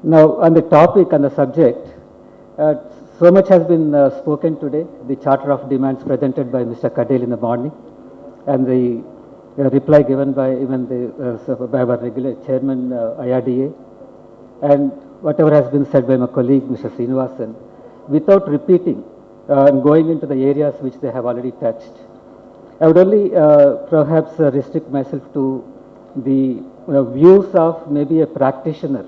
Now, on the topic, on the subject, uh, so much has been spoken today. The Charter of Demands presented by Mr. Kadel in the morning, and the reply given by even by our regular chairman, IRDA, and whatever has been said by my colleague, Mr. Srinivasan, without repeating and going into the areas which they have already touched. I would only perhaps restrict myself to the views of maybe a practitioner,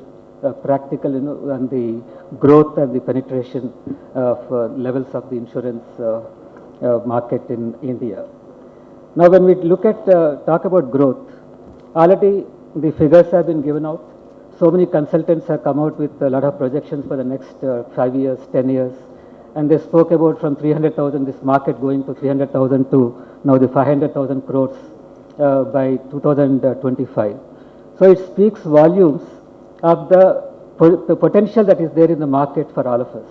practical, on the growth and the penetration of levels of the insurance market in India. Now, when we look at talk about growth, already the figures have been given out. So many consultants have come out with a lot of projections for the next 5 years, 10 years, and they spoke about from 300,000 this market going to 300,000 to now the 500,000 crores by 2025. So it speaks volumes of the potential that is there in the market for all of us,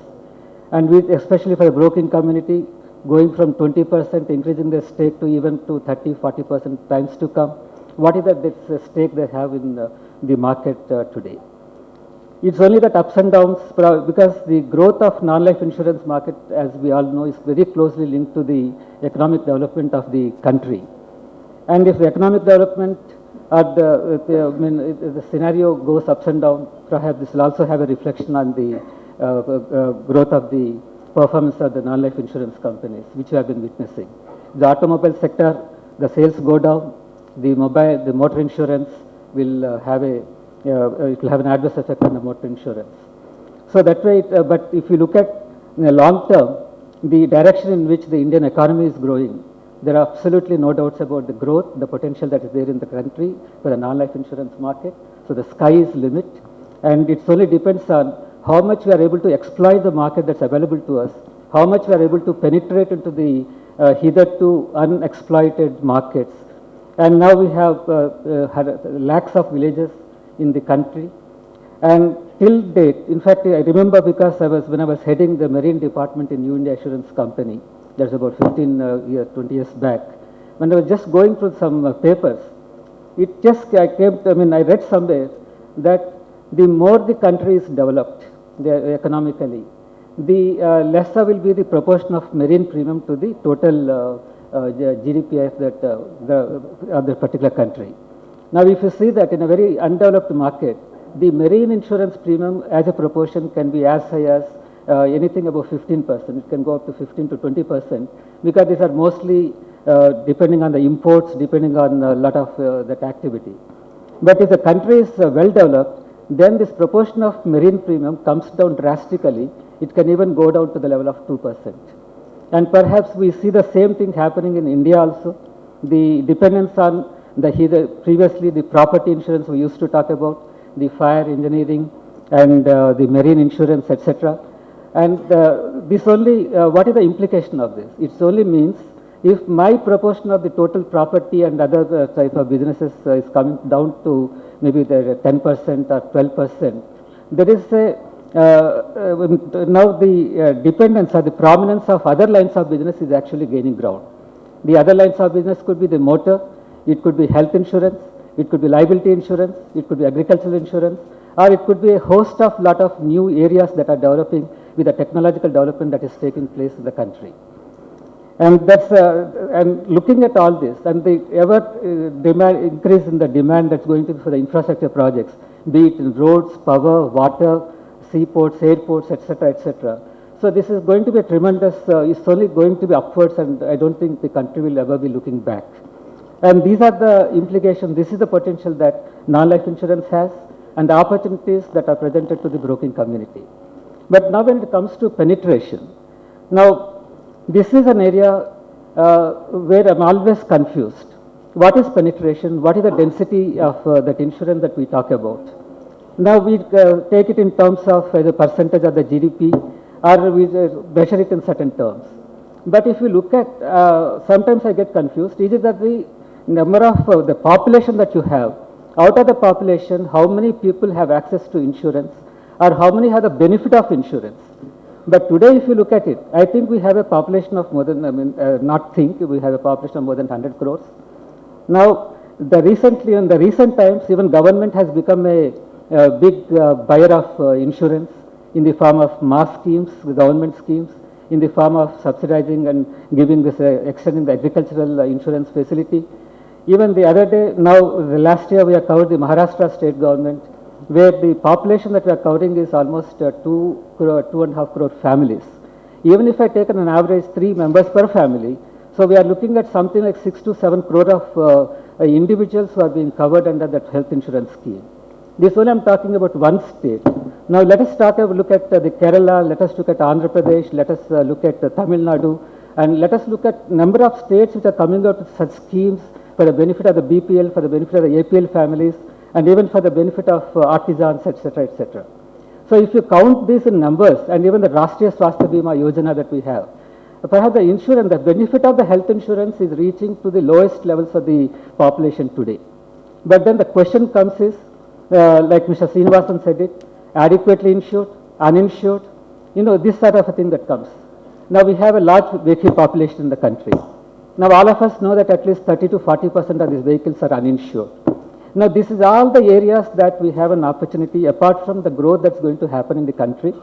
and especially for the broking community, going from 20% increasing their stake to even to 30-40% times to come. What is that this stake they have in the market today? It's only that ups and downs, because the growth of non-life insurance market, as we all know, is very closely linked to the economic development of the country. And if the economic development the scenario goes ups and down, perhaps this will also have a reflection on the growth of the performance of the non-life insurance companies, which we have been witnessing. The automobile sector, the sales go down, the motor insurance will have it will have an adverse effect on the motor insurance. So that way, but if you look at in the long term, the direction in which the Indian economy is growing, there are absolutely no doubts about the growth, the potential that is there in the country for the non-life insurance market. So the sky is limit, and it solely depends on how much we are able to exploit the market that's available to us, how much we are able to penetrate into the hitherto unexploited markets. And now we have had lakhs of villages in the country, and till date, in fact, I remember because when I was heading the marine department in New India Assurance Company, that's about 20 years back, when I was just going through some papers, I read somewhere that the more the country is developed economically, the lesser will be the proportion of marine premium to the total GDP of the particular country. Now, if you see that in a very undeveloped market, the marine insurance premium as a proportion can be as high as anything above 15%. It can go up to 15 to 20%, because these are mostly depending on the imports, depending on a lot of that activity. But if the country is well developed, then this proportion of marine premium comes down drastically. It can even go down to the level of 2%. And perhaps we see the same thing happening in India also. The dependence on previously the property insurance we used to talk about, the fire engineering and the marine insurance, etc. And this only, what is the implication of this? It only means if my proportion of the total property and other type of businesses is coming down to maybe the 10% or 12%, there is a now the dependence or the prominence of other lines of business is actually gaining ground. The other lines of business could be the motor, it could be health insurance, it could be liability insurance, it could be agricultural insurance, or it could be a host of lot of new areas that are developing with the technological development that is taking place in the country. And that's and looking at all this and the increase in the demand that's going to be for the infrastructure projects, be it in roads, power, water, seaports, airports, etc., etc. So this is going to be a tremendous, it's only going to be upwards, and I don't think the country will ever be looking back. And these are the implications, this is the potential that non-life insurance has, and the opportunities that are presented to the broking community. But now when it comes to penetration, now this is an area where I'm always confused. What is penetration? What is the density of that insurance that we talk about? Now we take it in terms of as a percentage of the GDP, or we measure it in certain terms. But if you look at, sometimes I get confused, is it that the number of the population that you have, out of the population, how many people have access to insurance, or how many have the benefit of insurance? But today, if you look at it, I think we have a population of more than, we have a population of more than 100 crores. Now, in the recent times, even government has become a big buyer of insurance in the form of mass schemes, government schemes, in the form of subsidizing and giving this, extending the agricultural insurance facility. Even the other day, now the last year we have covered the Maharashtra state government, where the population that we are covering is almost 2.5 crore families. Even if I take an average 3 members per family, so we are looking at something like 6 to 7 crore of individuals who are being covered under that health insurance scheme. This only I'm talking about one state. Now let us look at the Kerala, let us look at Andhra Pradesh, let us look at Tamil Nadu, and let us look at number of states which are coming out with such schemes for the benefit of the BPL, for the benefit of the APL families, and even for the benefit of artisans, etc., etc. So if you count these in numbers, and even the Rashtriya Swasthya Bima Yojana that we have, perhaps the insurance, the benefit of the health insurance is reaching to the lowest levels of the population today. But then the question comes is, like Mr. Srinivasan said it, adequately insured, uninsured, this sort of a thing that comes. Now we have a large vehicle population in the country. Now all of us know that at least 30 to 40% of these vehicles are uninsured. Now this is all the areas that we have an opportunity, apart from the growth that's going to happen in the country,